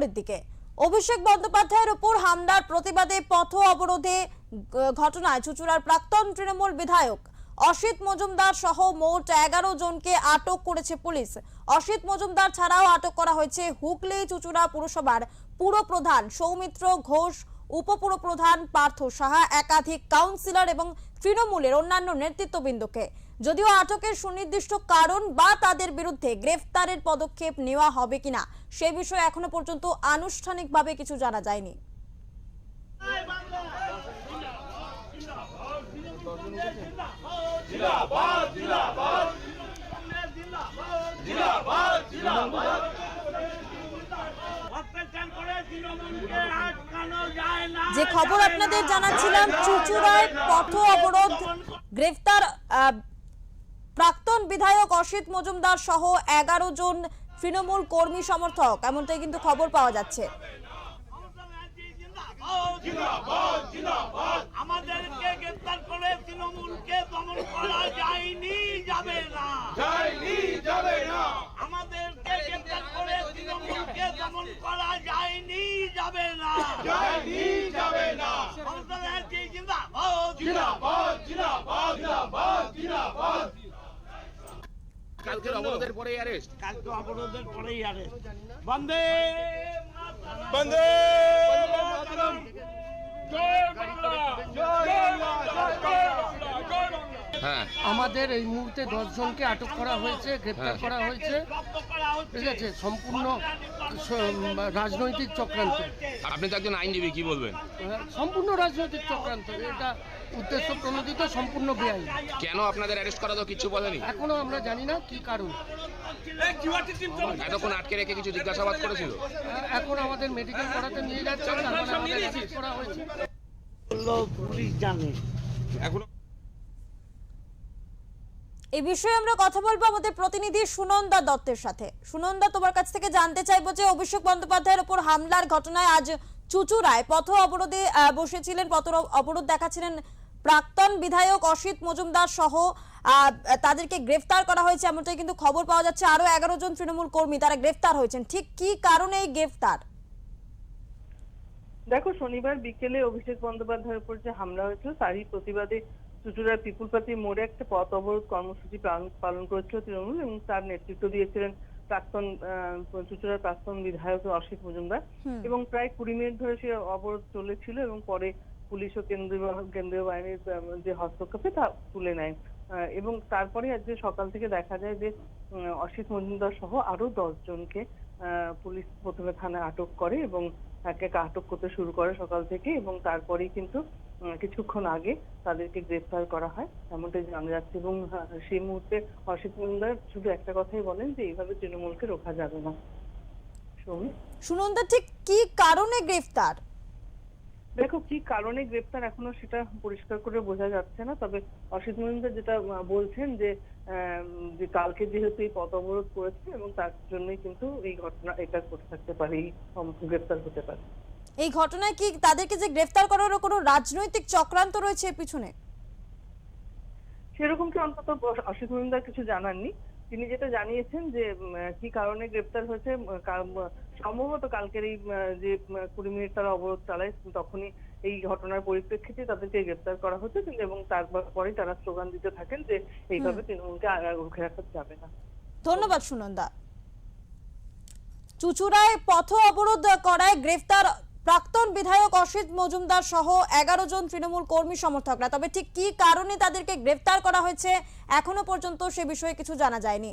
মোড়ের দিকে। অভিষেক বন্দ্যোপাধ্যায়ের উপর হামলার প্রতিবাদে পথ অবরোধে ঘটনায় চুঁচুড়ার প্রাক্তন তৃণমূল বিধায়ক অসিত মজুমদার সহ মোট 11 জনকে আটক করেছে পুলিশ। অসিত মজুমদার ছাড়াও আটক করা হয়েছে হুগলি চুঁচুড়া পুরসভার পুরপ্রধান সৌমিত্র ঘোষ, উপপুরপ্রধান পার্থ সাহা, একাধিক কাউন্সিলর এবং তৃণমূলের অন্যান্য নেতৃত্ববৃন্দকে। যদিও আটকের সুনির্দিষ্ট কারণ বা তাদের বিরুদ্ধে গ্রেফতারের পদক্ষেপ নেওয়া হবে কিনা সে বিষয়ে এখনো পর্যন্ত আনুষ্ঠানিকভাবে কিছু জানা যায়নি। যে খবর আপনাদের জানাচ্ছিলাম, চুঁচুড়ায় পথ অবরোধ, গ্রেফতার প্রাক্তন বিধায়ক অসিত মজুমদার সহ 11 জন তৃণমূল কর্মী সমর্থক, এমনটাই কিন্তু খবর পাওয়া যাচ্ছে। আমাদেরকে গ্রেফতার করে তৃণমূলকে দমন করা যায়নি, যাবে না, যায়নি, যাবে না। আমাদেরকে গ্রেফতার করে তৃণমূলকে দমন করা যায়নি, যাবে না, যায়নি, যাবে না। মমতা ব্যানার্জি জিন্দাবাদ, জিন্দাবাদ, জিন্দাবাদ, জিন্দাবাদ, জিন্দাবাদ। কালকের অবরোধের পরেই অ্যারেস্ট, কালকে অবরোধের পরেই অ্যারেস্ট। বন্দে বন্দে মাতরম। হ্যাঁ, আমাদের এই মুহূর্তে 10 জনকে আটক করা হয়েছে, গ্রেপ্তার করা হয়েছে। ঠিক আছে, সম্পূর্ণ রাজনৈতিক চক্রান্ত। আপনি তো একজন আইনজীবী, কি বলবেন? সম্পূর্ণ রাজনৈতিক চক্রান্ত, এটা উদ্দেশ্য প্রণোদিত, সম্পূর্ণ বেআইনি। কেন আপনাদের অ্যারেস্ট করা তো কিছু বলেনি? এখনো আমরা জানি না কি কারণ। এতক্ষণ আটকে রেখে কিছু জিজ্ঞাসাবাদ করেছিল? এখন আমাদের মেডিকেল করাতে নিয়ে যাচ্ছে, তারপরে আমাদের অ্যারেস্ট করা হয়েছে। পুলিশ জানে এখনো। এই বিষয়ে আমরা কথা বলবো আমাদের প্রতিনিধি সুনন্দা দত্তের সাথে। সুনন্দা, তোমার কাছ থেকে জানতে চাইবো যে অভিষেক বন্দ্যোপাধ্যায়ের উপর হামলার ঘটনায় আজ চুঁচুড়ায় পথ অবরোধে বসেছিলেন, পথ অবরোধ দেখাচ্ছিলেন প্রাক্তন বিধায়ক অসিত মজুমদার সহ তাদেরকে গ্রেফতার করা হয়েছে, এমনটাই কিন্তু খবর পাওয়া যাচ্ছে। আরো 11 জন তৃণমূল কর্মী তারা গ্রেফতার হয়েছেন, ঠিক কি কারণে এই গ্রেফতার? দেখো, শনিবার বিকেলে অভিষেক বন্দ্যোপাধ্যায়ের উপর যে হামলা হয়েছিল তারই প্রতিবাদে চুঁচুড়ার পিপুল পার্টি মোড়ে একটা পথ অবরোধ কর্মসূচি পালন করেছিল তৃণমূল, এবং তার নেতৃত্ব দিয়েছিলেন চুঁচুড়ার প্রাক্তন বিধায়ক অসিত মজুমদার। এবং প্রায় 20 মিনিট ধরে সে অবরোধ চলেছিল, এবং পরে পুলিশ ও কেন্দ্রীয় বাহিনীর যে হস্তক্ষেপে তা তুলে নেয়। এবং তারপরে আজ সকাল থেকে দেখা যায় যে অসিত মজুমদার সহ আরো 10 জনকে পুলিশ প্রথমে থানায় আটক করে এবং একে একে আটক করতে শুরু করে সকাল থেকে, এবং তারপরেই কিন্তু কিছুক্ষণ আগে তাদেরকে গ্রেফতার করা হয়, এমনটাই জানা যাচ্ছে। এবং সেই মুহূর্তে অসিত মজুমদার শুধু একটা কথাই বলেন যে এইভাবে তৃণমূলকে রোখা যাবে না। সুনন্দা, ঠিক কি কারণে গ্রেফতার? দেখো, কি কারণে গ্রেফতার এখনো সেটা পরিষ্কার করে বোঝা যাচ্ছে না, তবে অসিত মজুমদার যেটা বলছেন যে কালকে যেহেতু এই পথ অবরোধ করেছে এবং তার জন্যই কিন্তু এই ঘটনা এটা ঘটে থাকতে পারে, গ্রেফতার হতে পারে। এই ঘটনায় কি তাদেরকে যে গ্রেফতার করার কোনো রাজনৈতিক চক্রান্ত রয়েছে এর পিছনে? সেরকম কি অন্তত অসিত মজুমদার কিছু জানাননি। তিনি যেটা জানিয়েছেন যে কি কারণে গ্রেফতার হয়েছে, সম্ভবত কালকের এই যে 20 মিনিট তারা অবরোধ চালায় তখনই এই ঘটনার পরিপ্রেক্ষিতে তাদেরকে গ্রেফতার করা হচ্ছে, এবং তারপরে তারা স্লোগান দিতে থাকেন যে এইভাবে তৃণমূলকে রুখে রাখা যাবে না। ধন্যবাদ সুনন্দা। চুঁচুড়ায় পথ অবরোধ করায় গ্রেফতার প্রাক্তন বিধায়ক অসিত মজুমদার সহ 11 জন তৃণমূল কর্মী সমর্থকরা, তবে ঠিক কি কারণে তাদেরকে গ্রেফতার করা হয়েছে এখনো পর্যন্ত সে বিষয়ে কিছু জানা যায়নি।